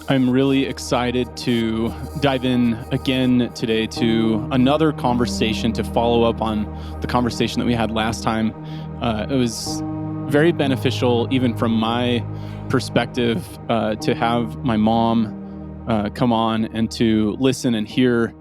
I'm really excited to dive in again today to another conversation to follow up on the conversation that we had last time. It was very beneficial, even from my perspective, to have my mom come on and to listen and hear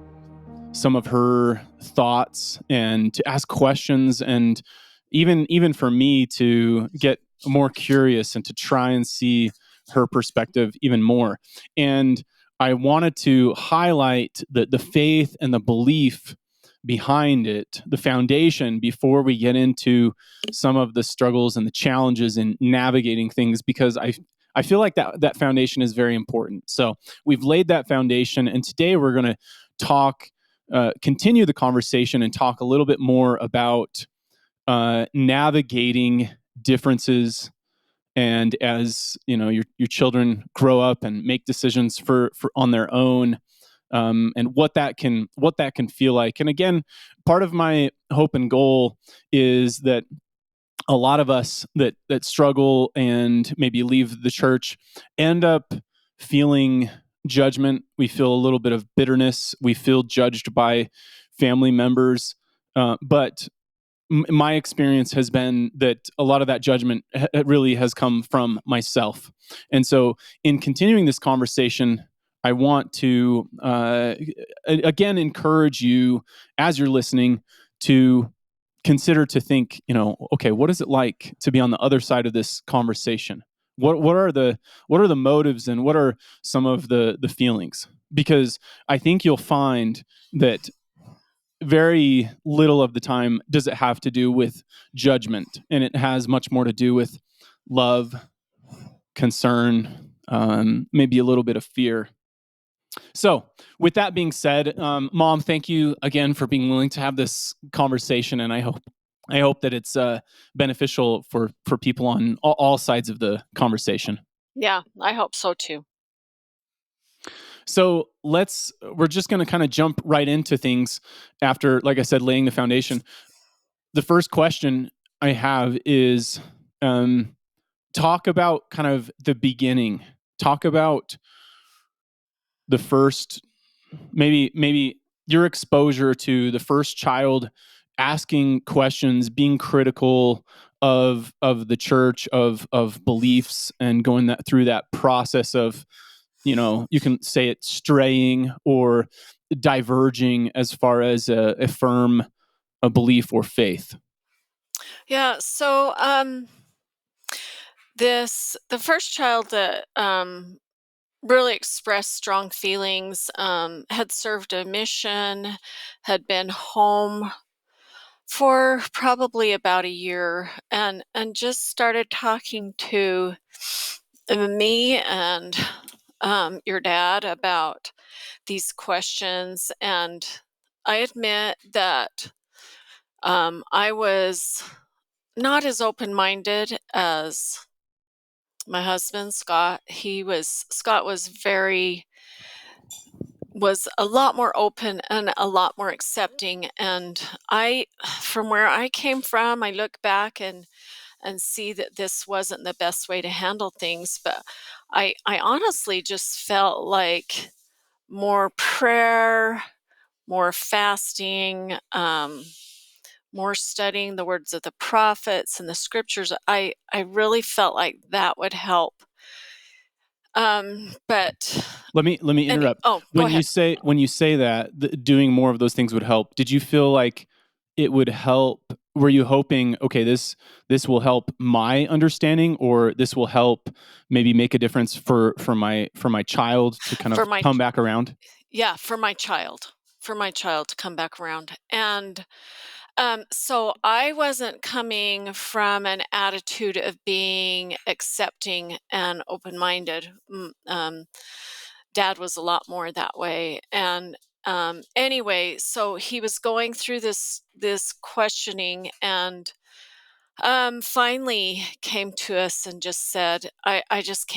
some of her thoughts and to ask questions, and even for me to get more curious and to try and see her perspective even more. And I wanted to highlight the faith and the belief behind it, the foundation, before we get into some of the struggles and the challenges in navigating things, because I feel like that foundation is very important. So we've laid that foundation, and today we're going to talk continue the conversation and talk a little bit more about navigating differences. And as you know, your children grow up and make decisions for on their own, and what that can feel like. And again, part of my hope and goal is that a lot of us that struggle and maybe leave the church end up feeling judgment. We feel a little bit of bitterness. We feel judged by family members. But my experience has been that a lot of that judgment really has come from myself. And so, in continuing this conversation, I want to again encourage you, as you're listening, to consider to think, okay, what is it like to be on the other side of this conversation? What are the motives, and what are some of the feelings? Because I think you'll find that very little of the time does it have to do with judgment, and it has much more to do with love, concern, maybe a little bit of fear. So, with that being said, Mom, thank you again for being willing to have this conversation, and I hope that it's beneficial for people on all sides of the conversation. Yeah, I hope so too. So we're just going to kind of jump right into things after, like I said, laying the foundation. The first question I have is, talk about kind of the beginning. Talk about the first, maybe your exposure to the first child asking questions, being critical of the church, of beliefs, and going through that process of, you can say it straying or diverging as far as a firm a belief or faith. Yeah, so the first child that really expressed strong feelings had served a mission, had been home for probably about a year, and just started talking to me and your dad about these questions. And I admit that I was not as open-minded as my husband, Scott. Scott was a lot more open and a lot more accepting. And from where I came from, I look back and see that this wasn't the best way to handle things. But I honestly just felt like more prayer, more fasting, more studying the words of the prophets and the scriptures. I really felt like that would help. But Let me interrupt. oh, go When you ahead. say that doing more of those things would help, did you feel like it would help? Were you hoping, okay, this will help my understanding, or this will help maybe make a difference for my child to kind For of my come back around? Yeah, for my child to come back around. And so I wasn't coming from an attitude of being accepting and open-minded. Dad was a lot more that way. And anyway, so he was going through this questioning, and finally came to us and just said, I just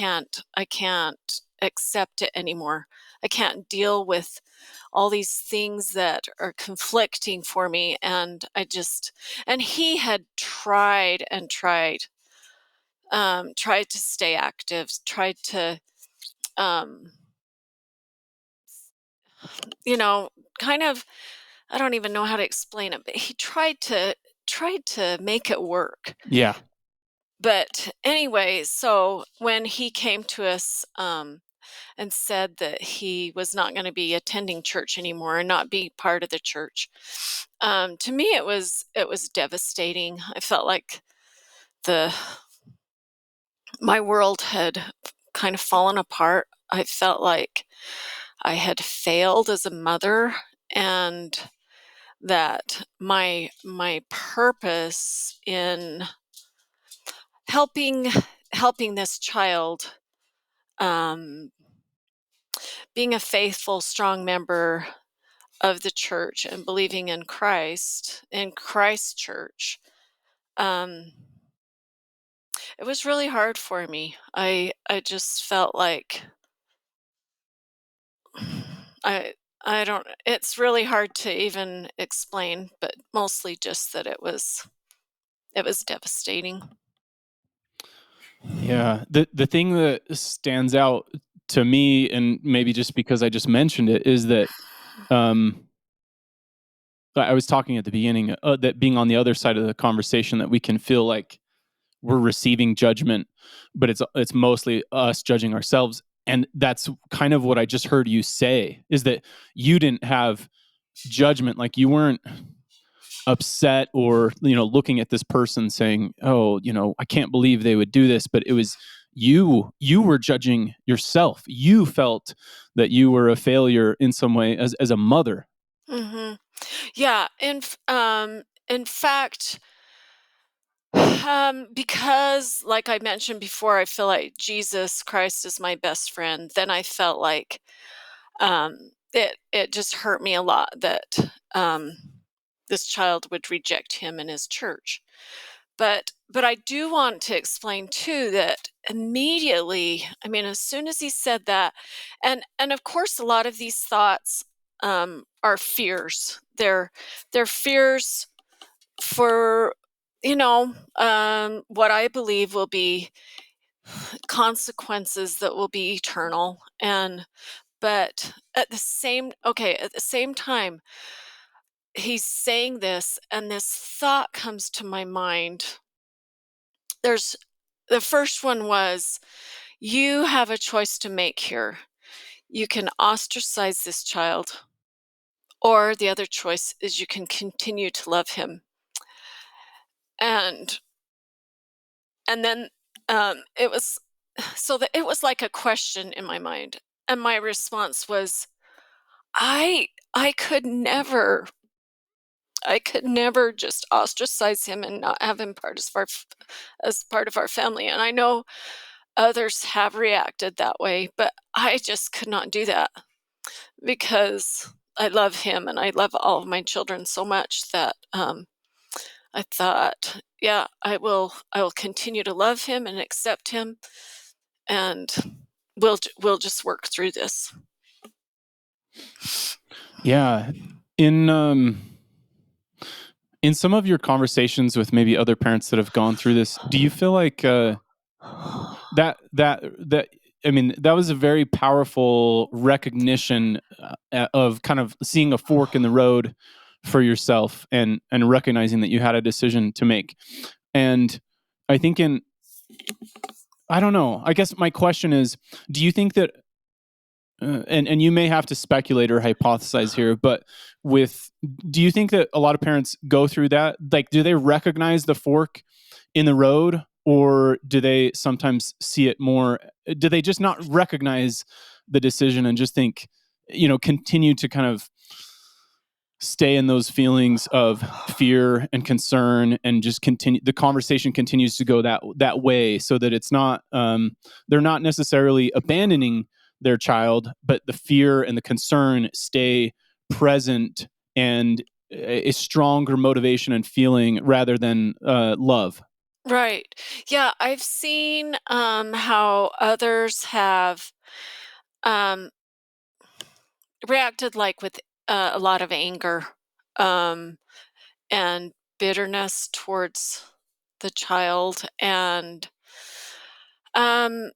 I can't accept it anymore. I can't deal with all these things that are conflicting for me. And he had tried and tried, tried to stay active, tried to um, you know, kind of, I don't even know how to explain it, but he tried to make it work. Yeah. But anyway, so when he came to us and said that he was not going to be attending church anymore and not be part of the church, to me it was devastating. I felt like the my world had kind of fallen apart. I felt like I had failed as a mother, and that my purpose in helping helping this child, um, being a faithful, strong member of the church and believing in Christ Church, um, it was really hard for me. I just felt like I I don't it's really hard to even explain, but mostly just that it was devastating. Yeah. The thing that stands out to me, and maybe just because I just mentioned it, is that um I was talking at the beginning, that being on the other side of the conversation, that we can feel like we're receiving judgment, but it's mostly us judging ourselves. And that's kind of what I just heard you say, is that you didn't have judgment, like you weren't upset or looking at this person saying, oh, I can't believe they would do this, but it was you were judging yourself. You felt that you were a failure in some way as a mother. Mhm. Yeah, in fact, because like I mentioned before, I feel like Jesus Christ is my best friend, then I felt like, it just hurt me a lot that, this child would reject him and his church. But I do want to explain too that immediately, I mean, as soon as he said that, and of course, a lot of these thoughts are fears. They're fears for what I believe will be consequences that will be eternal. And but at the same time, he's saying this, and this thought comes to my mind. There's The first one was, you have a choice to make here. You can ostracize this child, or the other choice is you can continue to love him. And and then it was so that it was like a question in my mind. And my response was, I could never just ostracize him and not have him as part of our family. And I know others have reacted that way, but I just could not do that because I love him and I love all of my children so much that I thought, yeah, I will continue to love him and accept him, and we'll just work through this. Yeah. In um in some of your conversations with maybe other parents that have gone through this, do you feel like that I mean, that was a very powerful recognition, of kind of seeing a fork in the road for yourself, and recognizing that you had a decision to make. And I think in I don't know. I guess my question is, do you think that, and you may have to speculate or hypothesize here, but with do you think that a lot of parents go through that? Like, do they recognize the fork in the road, or do they sometimes see it more? Do they just not recognize the decision and just think, continue to kind of stay in those feelings of fear and concern, and just continue, the conversation continues to go that way, so that it's not, they're not necessarily abandoning their child, but the fear and the concern stay present, and a stronger motivation and feeling rather than love. Right. Yeah, I've seen how others have um reacted like with a lot of anger, um and bitterness towards the child, and um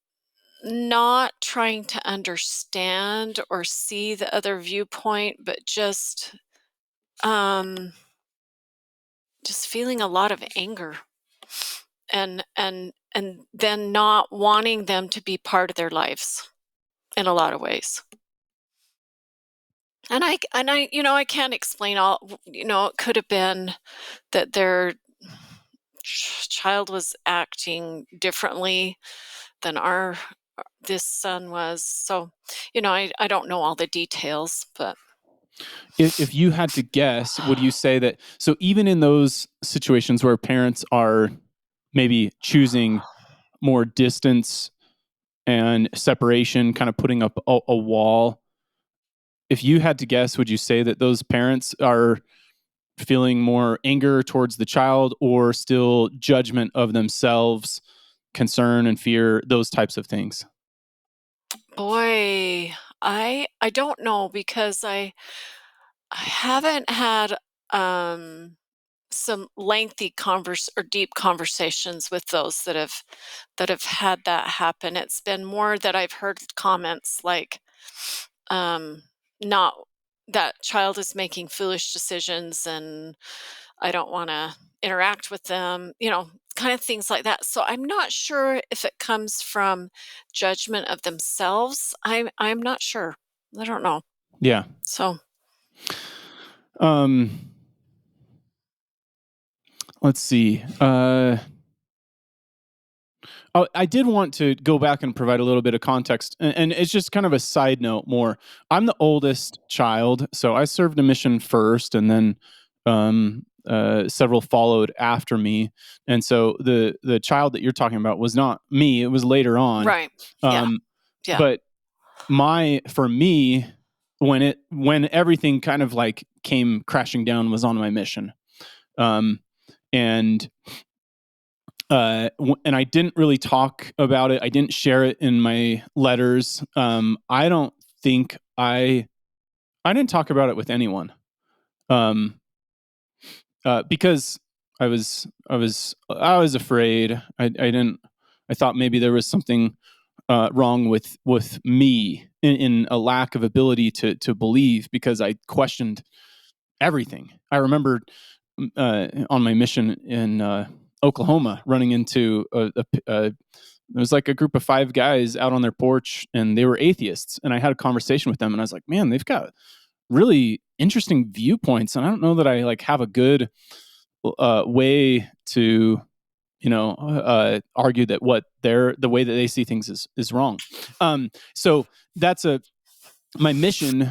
not trying to understand or see the other viewpoint, but um, just feeling a lot of anger and then not wanting them to be part of their lives in a lot of ways. And I, I can't explain all. It could have been that their child was acting differently than our this son was. So, I don't know all the details, but If you had to guess, would you say that, so even in those situations where parents are maybe choosing more distance and separation, kind of putting up a wall, if you had to guess, would you say that those parents are feeling more anger towards the child or still judgment of themselves, concern and fear, those types of things? boy, I don't know because I haven't had um some lengthy converse or deep conversations with those that have had that happen. It's been more that I've heard comments like, um, not that child is making foolish decisions and I don't want to interact with them, kind of things like that. So I'm not sure if it comes from judgment of themselves. I'm not sure. I don't know. Yeah. So Um, let's see. Oh, I did want to go back and provide a little bit of context, and it's just kind of a side note more. I'm the oldest child, so I served a mission first, and then several followed after me. And so the child that you're talking about was not me; it was later on. right. Yeah. Um, Yeah. but for me, when everything kind of like came crashing down was on my mission, um, and and I didn't really talk about it. I didn't share it in my letters. I don't think I didn't talk about it with anyone, um, because I was afraid. I didn't. I thought maybe there was something wrong with me in a lack of ability to believe because I questioned everything. I remember on my mission in Oklahoma running into it was like a group of five guys out on their porch and they were atheists. And I had a conversation with them and I was like, man, they've got really interesting viewpoints. And I don't know that I like have a good way to, argue that the way that they see things is wrong. So that's my mission.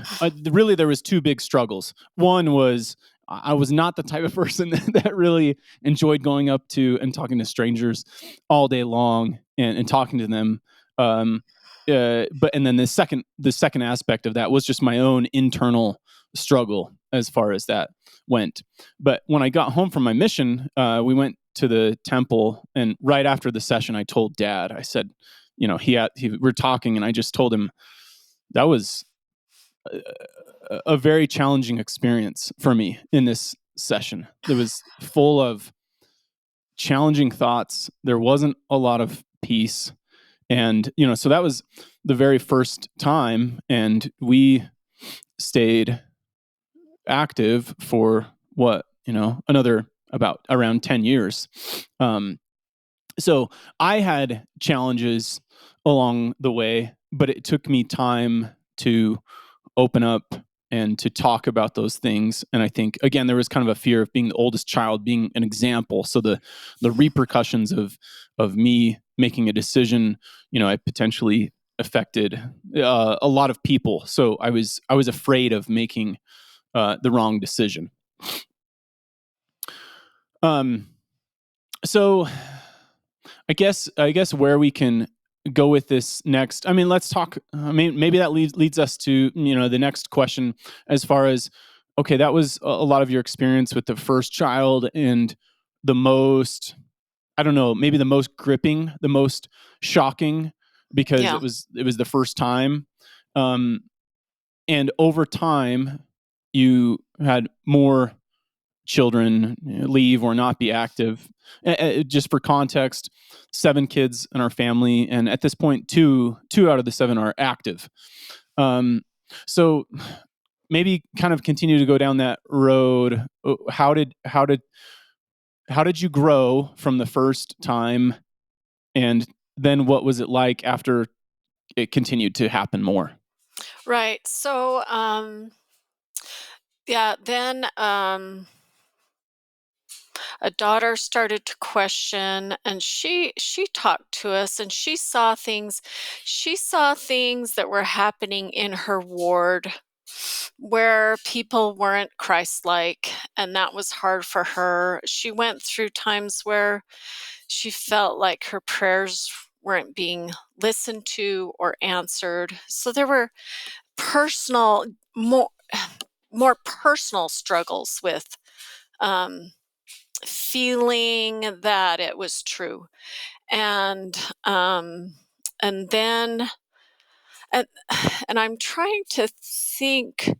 Really, there was two big struggles. One was I was not the type of person that really enjoyed going up to and talking to strangers all day long and talking to them. Um, but and then the second aspect of that was just my own internal struggle as far as that went. But when I got home from my mission, we went to the temple, and right after the session, I told Dad. I said, we're talking, and I just told him that was a very challenging experience for me in this session. It was full of challenging thoughts. There wasn't a lot of peace. And, so that was the very first time. And we stayed active for another about around 10 years. So I had challenges along the way, but it took me time to open up and to talk about those things. And I think again, there was kind of a fear of being the oldest child, being an example. So the repercussions of me making a decision, I potentially affected a lot of people. So I was afraid of making the wrong decision. Um, so I guess where we can go with this next. I mean, let's talk. I mean, maybe that leads us to the next question, as far as okay, that was a lot of your experience with the first child, and the most, I don't know, maybe the most gripping, the most shocking, because Yeah. it was the first time, um, and over time you had more children leave or not be active. Just for context, 7 kids in our family, and at this point, two out of the 7 are active. Um, so maybe kind of continue to go down that road. How did you grow from the first time, and then what was it like after it continued to happen more? Right. So, yeah, then a daughter started to question, and she talked to us, and she saw things that were happening in her ward where people weren't Christ-like, and that was hard for her. She went through times where she felt like her prayers weren't being listened to or answered. So there were personal more more personal struggles with um, feeling that it was true. And and then and, and I'm trying to think.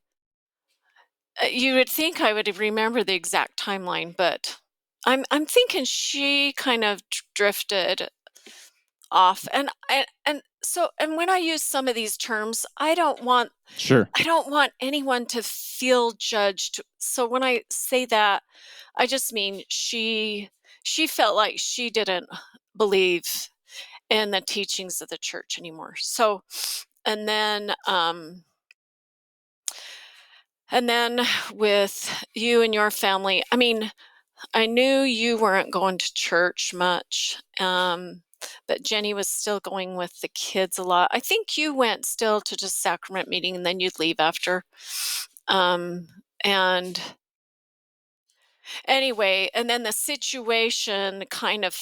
You would think I would remember the exact timeline, but I'm thinking she kind of drifted off. And when I use some of these terms, Sure. I don't want anyone to feel judged. So when I say that, I just mean she felt like she didn't believe in the teachings of the church anymore. So and then um and then with you and your family, I mean, I knew you weren't going to church much, but Jenny was still going with the kids a lot. I think you went still to just sacrament meeting and then you'd leave after. And anyway, and then the situation kind of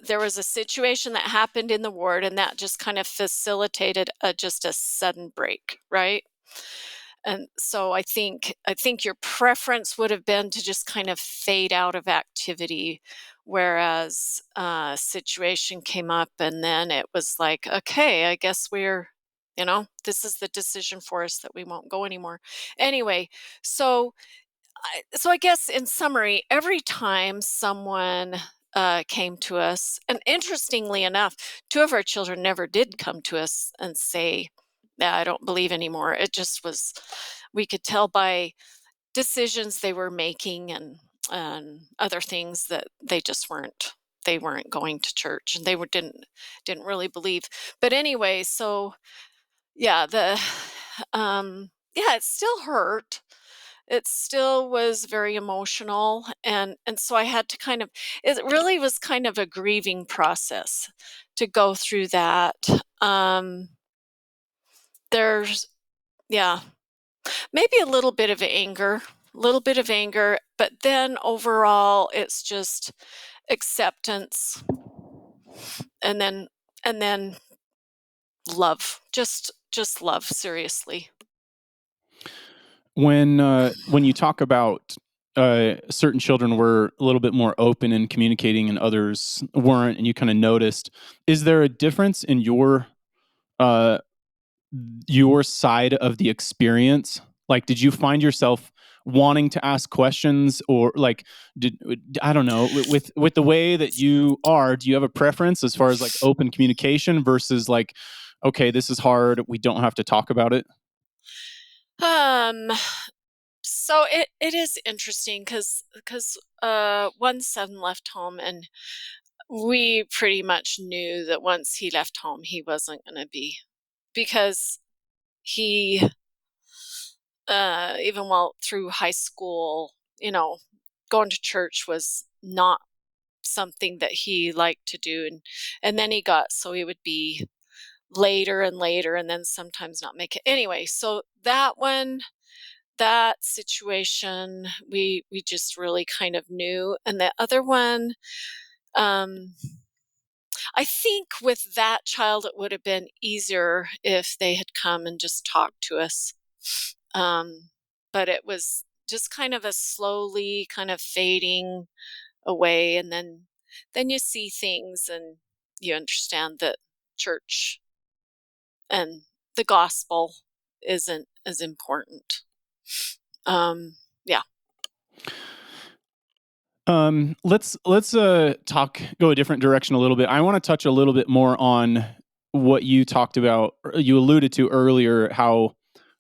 there was a situation that happened in the ward, and that just kind of facilitated just a sudden break, right? And so I think your preference would have been to just kind of fade out of activity, whereas a situation came up, and then it was like, okay, I guess this is the decision for us that we won't go anymore. Anyway, so I guess in summary, every time someone came to us, and interestingly enough, two of our children never did come to us and say, "Yeah, I don't believe anymore." It just was, we could tell by decisions they were making and other things that they weren't going to church, and didn't really believe. But anyway, so yeah, it still hurt, it still was very emotional, and so I had to kind of, it really was kind of a grieving process to go through that. Um, there's yeah, maybe a little bit of anger, but then overall it's just acceptance, and then love, just love, seriously. When you talk about certain children were a little bit more open in communicating and others weren't, and you kind of noticed, is there a difference in uh, your side of the experience? Like, did you find yourself wanting to ask questions, or like, did I don't know, with the way that you are, do you have a preference as far as like open communication versus like, okay, this is hard, we don't have to talk about it? Um, so it is interesting because one son left home, and we pretty much knew that once he left home, he wasn't going to be, because he even while through high school, going to church was not something that he liked to do, and then he got, so he would be later and later, and then sometimes not make it. Anyway, so that situation, we just really kind of knew. And the other one, um I think with that child it would have been easier if they had come and just talked to us. um but it was just kind of a slowly kind of fading away, and then you see things and you understand that church and the gospel isn't as important. um yeah. Let's talk go a different direction a little bit. I want to touch a little bit more on what you talked about. You alluded to earlier how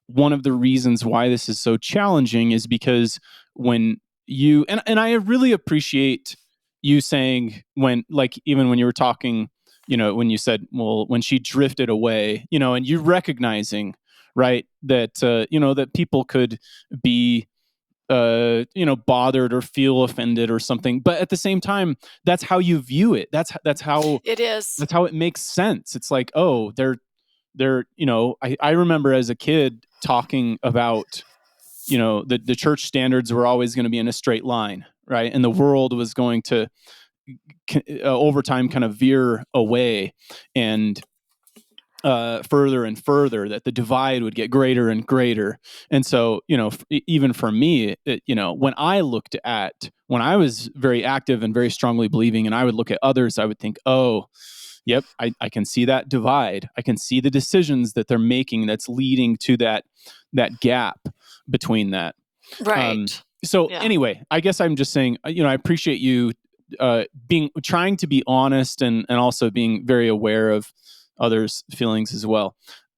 one of the reasons why this is so challenging is because when you and I really appreciate you saying when, like, even when you were talking, when you said, well, when she drifted away, and you recognizing, right, that that people could be bothered or feel offended or something, but at the same time, that's how you view it. That's how It is. it makes sense. It's like, oh, I remember as a kid talking about, the church standards were always going to be in a straight line, right, and the world was going to over time kind of veer away, and further and further, that the divide would get greater and greater. And so, even for me, when when I was very active and very strongly believing, and I would look at others, I would think, oh, yep, I can see that divide. I can see the decisions that they're making that's leading to that gap between that. Right. So Yeah. anyway, I guess I'm just saying, I appreciate you being trying to be honest, and also being very aware of others' feelings as well.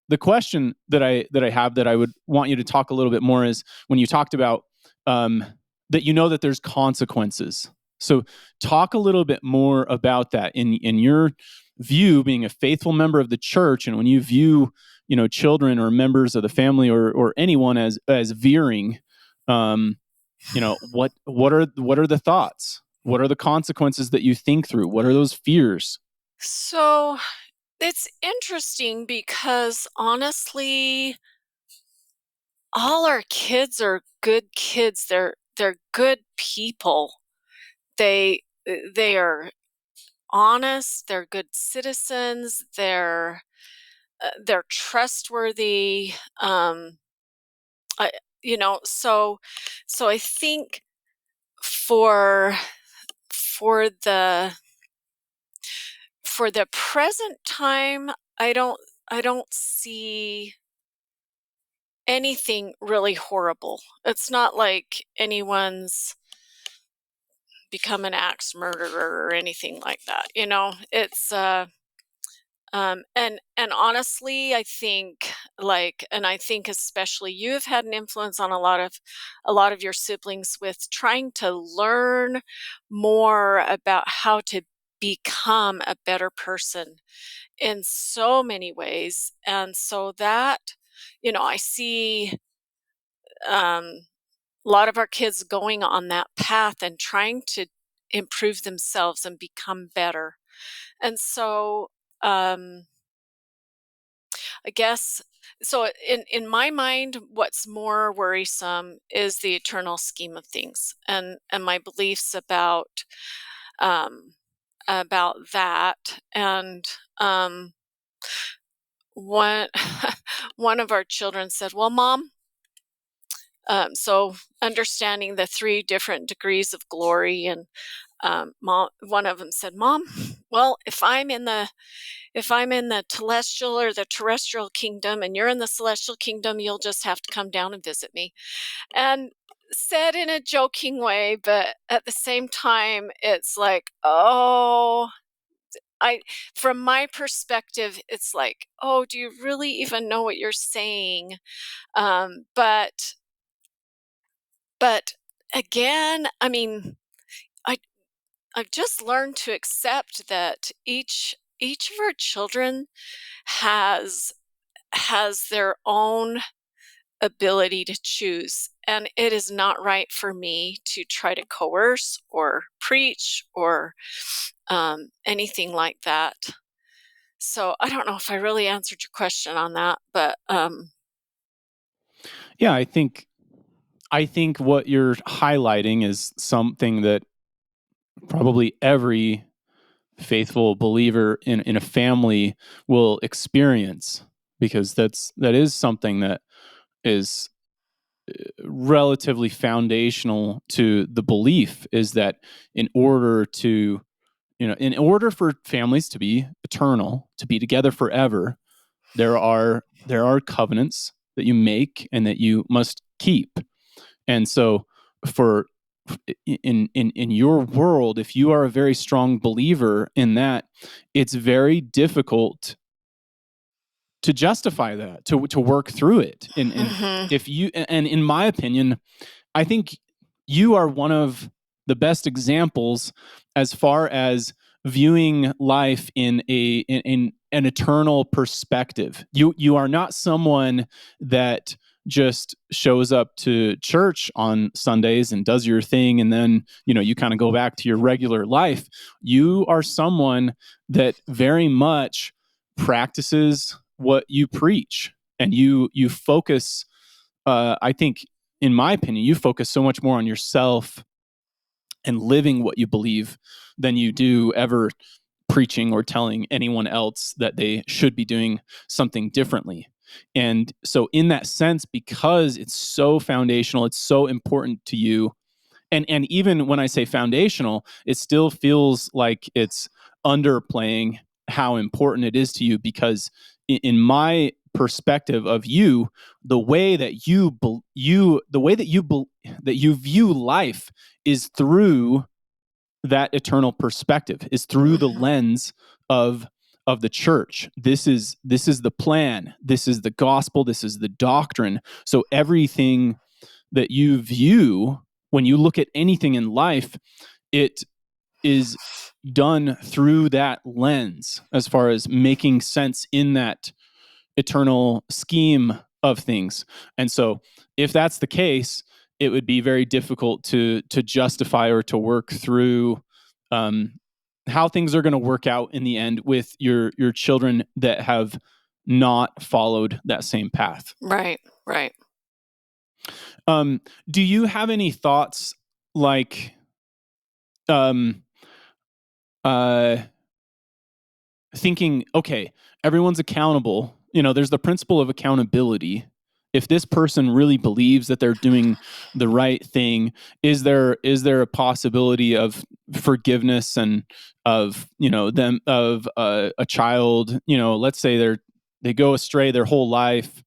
The question that I have that I would want you to talk a little bit more is when you talked about that that there's consequences. So talk a little bit more about that in your view, being a faithful member of the church, and when you view children or members of the family, or anyone as veering. Um, what are the thoughts? What are the consequences that you think through? What are those fears? So it's interesting because honestly, all our kids are good kids. They're good people. They are honest, they're good citizens, they're trustworthy. I, so I think for for the for the present time, I don't see anything really horrible. It's not like anyone's become an axe murderer or anything like that. It's and honestly, I think, and I think especially you have had an influence on a lot of your siblings with trying to learn more about how to become a better person in so many ways. And so that, I see um a lot of our kids going on that path and trying to improve themselves and become better. And so I guess so in my mind, what's more worrisome is the eternal scheme of things, and my beliefs um about that. And one one of our children said, "Well, mom," so understanding the three different degrees of glory, and mom, one of them said, "Mom, well, if I'm in the telestial or the terrestrial kingdom and you're in the celestial kingdom, you'll just have to come down and visit me." And said in a joking way, but at the same time, it's like, oh, I, from my perspective, it's like, oh, do you really even know what you're saying? But again, I mean, I I've just learned to accept that each of our children has their own ability to choose. And it is not right for me to try to coerce or preach or anything like that. So I don't know if I really answered your question on that, but Yeah, I think what you're highlighting is something that probably every faithful believer in a family will experience, because that is something that is relatively foundational to the belief, is that in order to in order for families to be eternal, to be together forever, there are covenants that you make and that you must keep. And so for in your world, if you are a very strong believer in that, it's very difficult to justify that, to work through it. And Mhm. if you, and in my opinion, I think you are one of the best examples as far as viewing life in an eternal perspective. You are not someone that just shows up to church on Sundays and does your thing, and then you kind of go back to your regular life. You are someone that very much practices what you preach, and you focus, I think, in my opinion, you focus so much more on yourself and living what you believe than you do ever preaching or telling anyone else that they should be doing something differently. And so, in that sense, because it's so foundational, it's so important to you, and even when I say foundational, it still feels like it's underplaying how important it is to you, because in my perspective of you, the way that you view life is through that eternal perspective, is through the Mhm. lens of the church. This is the plan, this is the gospel, this is the doctrine. So everything that you view, when you look at anything in life, it is done through that lens, as far as making sense in that eternal scheme of things. And so, if that's the case, it would be very difficult to justify or to work through um, how things are going to work out in the end with your children that have not followed that same path. Right, right. Um, do you have any thoughts, like, um, uh, thinking, okay, everyone's accountable. There's the principle of accountability. If this person really believes that they're doing the right thing, is there a possibility of forgiveness, and of them, of a child? Let's say they go astray their whole life,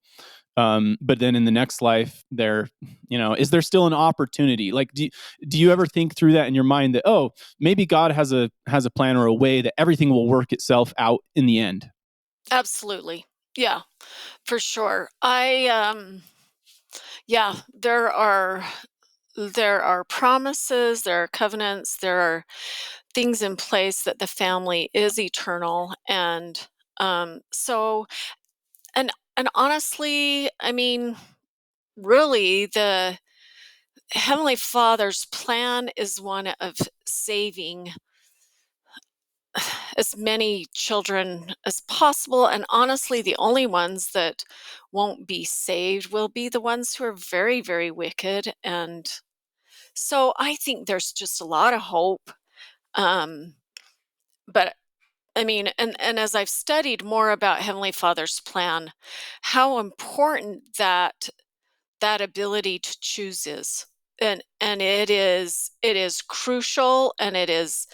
but then in the next life, is there still an opportunity? Like, do you ever think through that in your mind, that, oh, maybe God has a plan or a way that everything will work itself out in the end? Absolutely. Yeah, for sure. Yeah, there are promises, there are covenants, there are things in place that the family is eternal. And so and honestly, I mean, really, the Heavenly Father's plan is one of saving as many children as possible. And honestly, the only ones that won't be saved will be the ones who are very, very wicked. And so I think there's just a lot of hope. Um, but I mean, and as I've studied more about Heavenly Father's plan, how important that ability to choose is. And it is crucial, and it is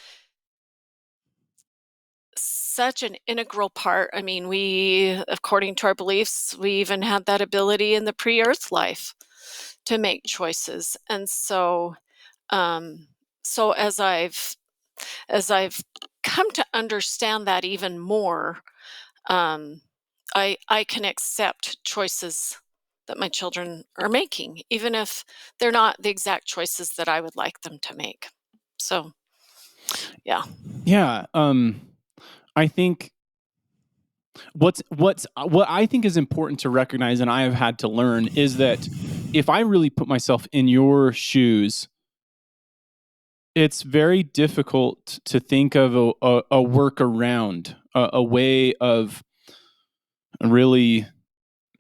such an integral part. I mean, we, according to our beliefs, we even had that ability in the pre-earth life to make choices. And um, so as I've come to understand that even more, um, I can accept choices that my children are making, even if they're not the exact choices that I would like them to make. So, yeah. Yeah. I think what I think is important to recognize, and I have had to learn, is that if I really put myself in your shoes, it's very difficult to think of a workaround, a way of really,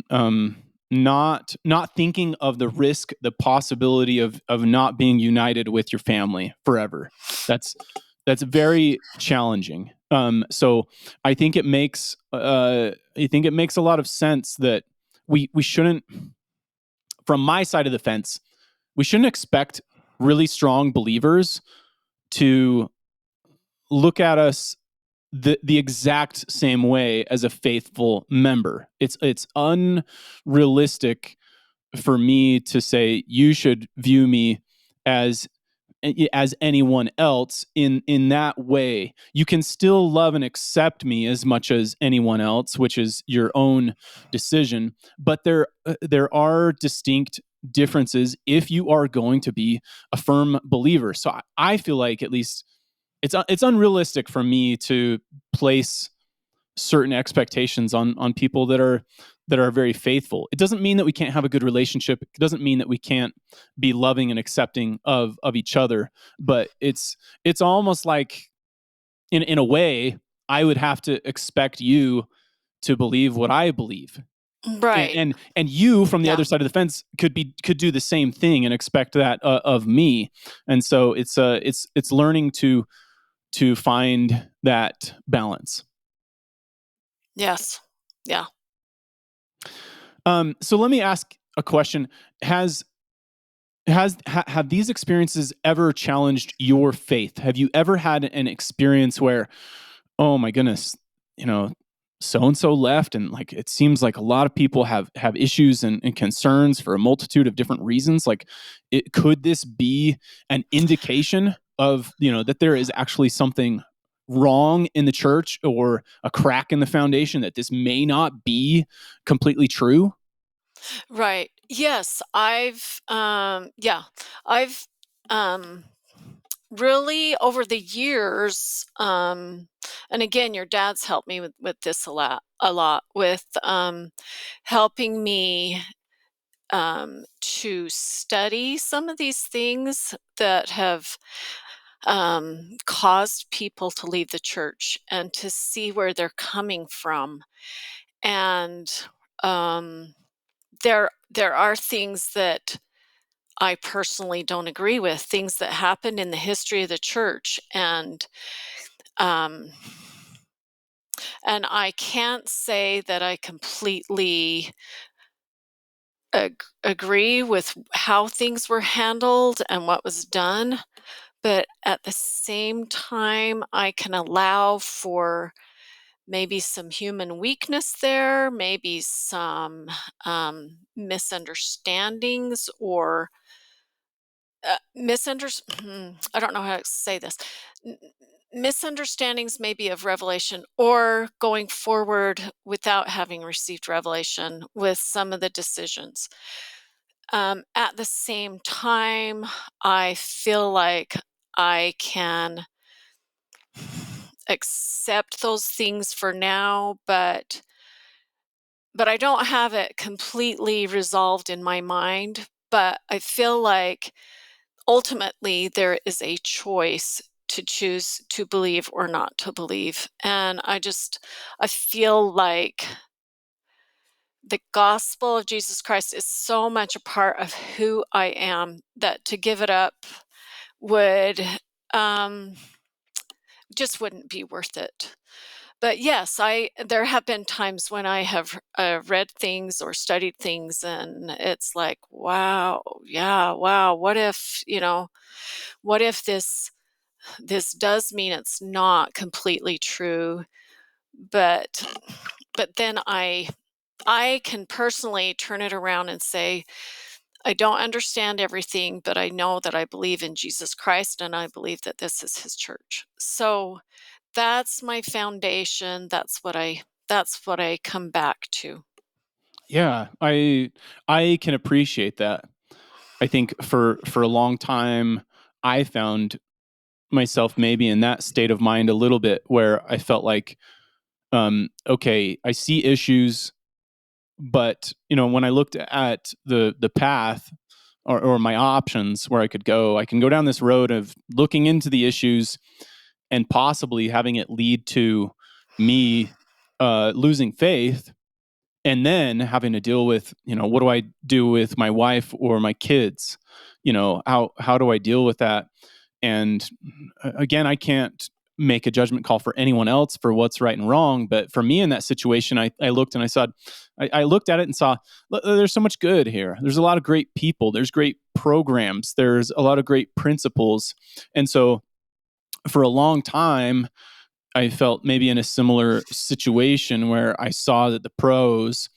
um, not thinking of the risk, the possibility of not being united with your family forever. That's that's very challenging. So I think it makes a lot of sense that we shouldn't, from my side of the fence, we shouldn't expect really strong believers to look at us the exact same way as a faithful member. It's unrealistic for me to say you should view me as as anyone else in that way. You can still love and accept me as much as anyone else, which is your own decision. But there are distinct differences if you are going to be a firm believer. So I feel like, at least, it's unrealistic for me to place certain expectations on people that are very faithful. It doesn't mean that we can't have a good relationship. It doesn't mean that we can't be loving and accepting of each other. But it's almost like, in a way, I would have to expect you to believe what I believe. And, Right. and you, from the Yeah. other side of the fence, could do the same thing and expect that of me. And so it's learning to find that balance. Yes. Yeah. So let me ask a question. Has have these experiences ever challenged your faith? Have you ever had an experience where, oh my goodness, you know, so and so left, and like it seems like a lot of people have issues and concerns for a multitude of different reasons. Like, could this be an indication of, that there is actually something wrong in the church, or a crack in the foundation, that this may not be completely true? Right. Yes, I've um really, over the years, and again, your dad's helped me with this a lot with helping me to study some of these things that have caused people to leave the church, and to see where they're coming from. And there are things that I personally don't agree with, things that happened in the history of the church, um, and I can't say that I completely agree with how things were handled and what was done, but at the same time, I can allow for maybe some human weakness there, maybe some misunderstandings, or I don't know how to say this. N- Misunderstandings maybe of revelation, or going forward without having received revelation with some of the decisions. At the same time, I feel like I can accept those things for now, but I don't have it completely resolved in my mind. But I feel like ultimately there is a choice to choose to believe or not to believe. And I feel like the gospel of Jesus Christ is so much a part of who I am, that to give it up would um just wouldn't be worth it. But yes, I there have been times when I have read things or studied things, and it's like, wow, yeah, wow, what if this does mean it's not completely true. But then I can personally turn it around and say, I don't understand everything, but I know that I believe in Jesus Christ, and I believe that this is his church. So that's my foundation. That's what I come back to. Yeah, I can appreciate that. I think for a long time, I found myself maybe in that state of mind a little bit, where I felt like, okay, I see issues, but when I looked at the path, or my options where I can go down this road of looking into the issues and possibly having it lead to me losing faith, and then having to deal with, what do I do with my wife or my kids? How do I deal with that? And again, I can't make a judgment call for anyone else for what's right and wrong, but for me in that situation, I looked and I looked at it and saw, there's so much good here. There's a lot of great people. There's great programs. There's a lot of great principles. And so for a long time, I felt maybe in a similar situation where I saw that the pros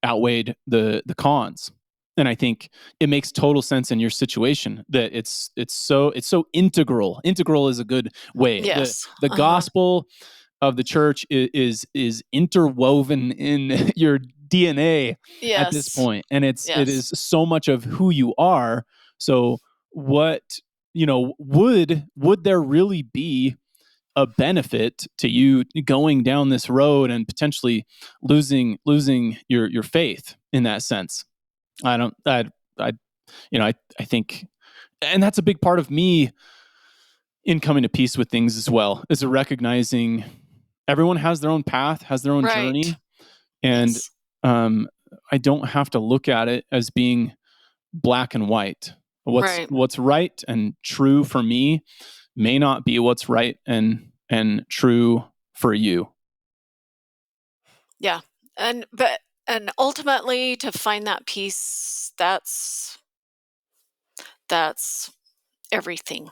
outweighed the cons. And I think it makes total sense in your situation that it's so integral. Integral is a good way. The Yes. the Uh-huh. gospel of the church is interwoven in your DNA at this Yes. point, and it Yes. is so much of who you are. So what, would there really be a benefit to you going down this road and potentially losing your faith in that sense? I don't I I think, and that's a big part of me in coming to peace with things as well, is a recognizing everyone has their own path, has their own Right. journey, and Yes. um, I don't have to look at it as being black and white. Right. What's right and true for me may not be what's right and true for you. Yeah. And ultimately to find that peace, that's everything.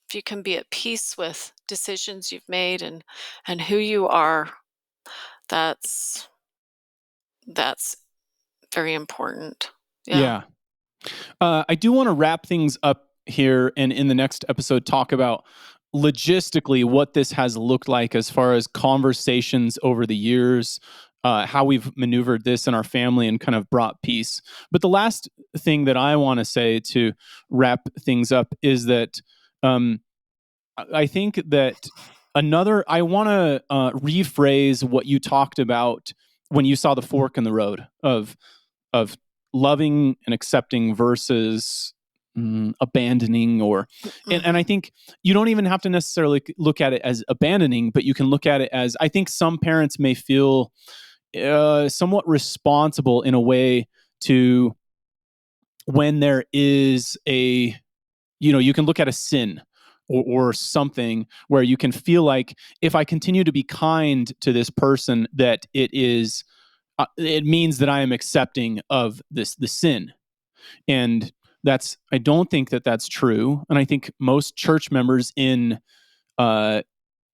If you can be at peace with decisions you've made and who you are, that's that's very important. Yeah. Yeah. I do want to wrap things up here and in the next episode talk about logistically what this has looked like as far as conversations over the years, how we've maneuvered this in our family and kind of brought peace. But the last thing that I want to say to wrap things up is that um, I think that I want to rephrase what you talked about when you saw the fork in the road of loving and accepting versus abandoning, or and I Mhm. think you don't even have to necessarily look at it as abandoning, but you can look at it as, I think some parents may feel somewhat responsible in a way to, when there is a, you can look at a sin or something where you can feel like, if I continue to be kind to this person, that it means that I am accepting of the sin. And I don't think that that's true. And I think most church members uh,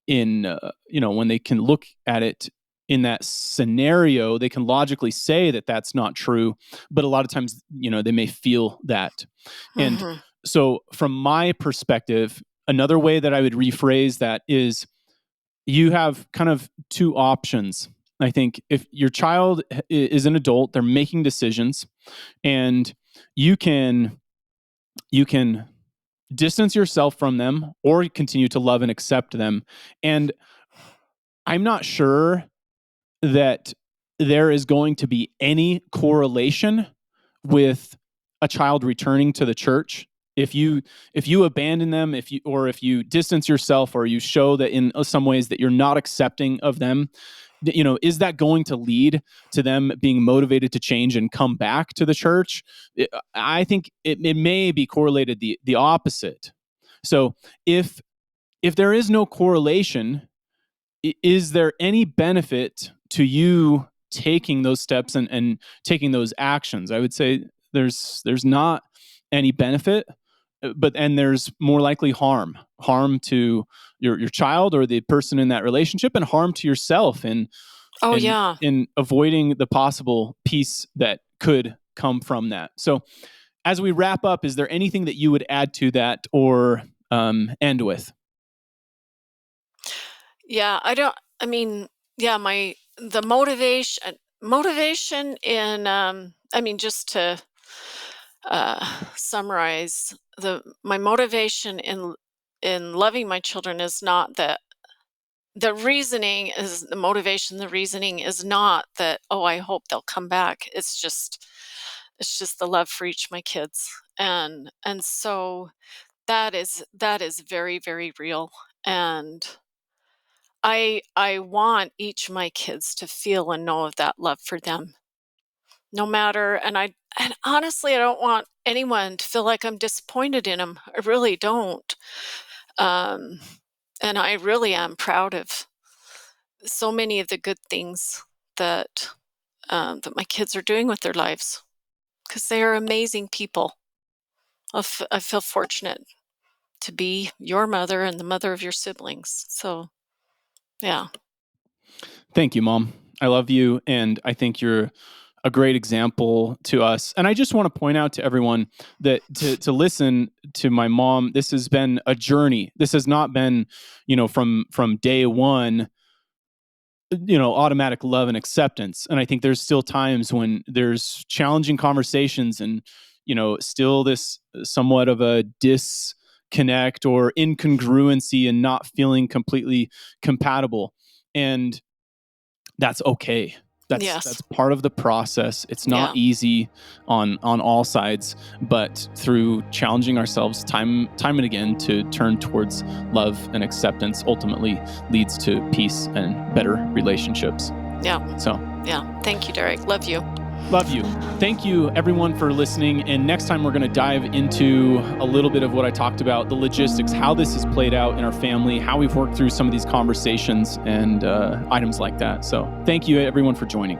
when they can look at it in that scenario, they can logically say that that's not true. But a lot of times, they may feel that. And Mhm. so, from my perspective, another way that I would rephrase that is, you have kind of two options. I think if your child is an adult, they're making decisions, and you can you can distance yourself from them or continue to love and accept them. And I'm not sure that there is going to be any correlation with a child returning to the church. If you abandon them, if you distance yourself, or you show that in some ways that you're not accepting of them, is that going to lead to them being motivated to change and come back to the church? I think it may be correlated the opposite. So if there is no correlation, is there any benefit to you taking those steps and taking those actions? I would say there's not any benefit, and there's more likely harm to your child or the person in that relationship, and harm to yourself Oh, in yeah. in avoiding the possible peace that could come from that. So as we wrap up, is there anything that you would add to that, or end with? Yeah, I mean, yeah, the motivation in, I mean, just to summarize, the my motivation in loving my children is not that the reasoning is not that, oh, I hope they'll come back. It's just the love for each of my kids. And so that is very, very real. And I want each of my kids to feel and know of that love for them. No matter and honestly, I don't want anyone to feel like I'm disappointed in them. I really don't. Um, and I really am proud of so many of the good things that that my kids are doing with their lives, because they are amazing people. I feel fortunate to be your mother and the mother of your siblings. So yeah. Thank you, Mom. I love you, and I think you're a great example to us. And I just want to point out to everyone that to listen to my mom, this has been a journey. This has not been, from day one, automatic love and acceptance. And I think there's still times when there's challenging conversations and, still this somewhat of a disconnect or incongruency and not feeling completely compatible. And that's okay. That's Yes. part of the process. It's not Yeah. easy on all sides, but through challenging ourselves time and again to turn towards love and acceptance ultimately leads to peace and better relationships. Yeah. So, Yeah. Thank you, Derek. Love you. love you. Thank you everyone for listening. And next time we're going to dive into a little bit of what I talked about, the logistics, how this has played out in our family, how we've worked through some of these conversations and items like that. So thank you everyone for joining.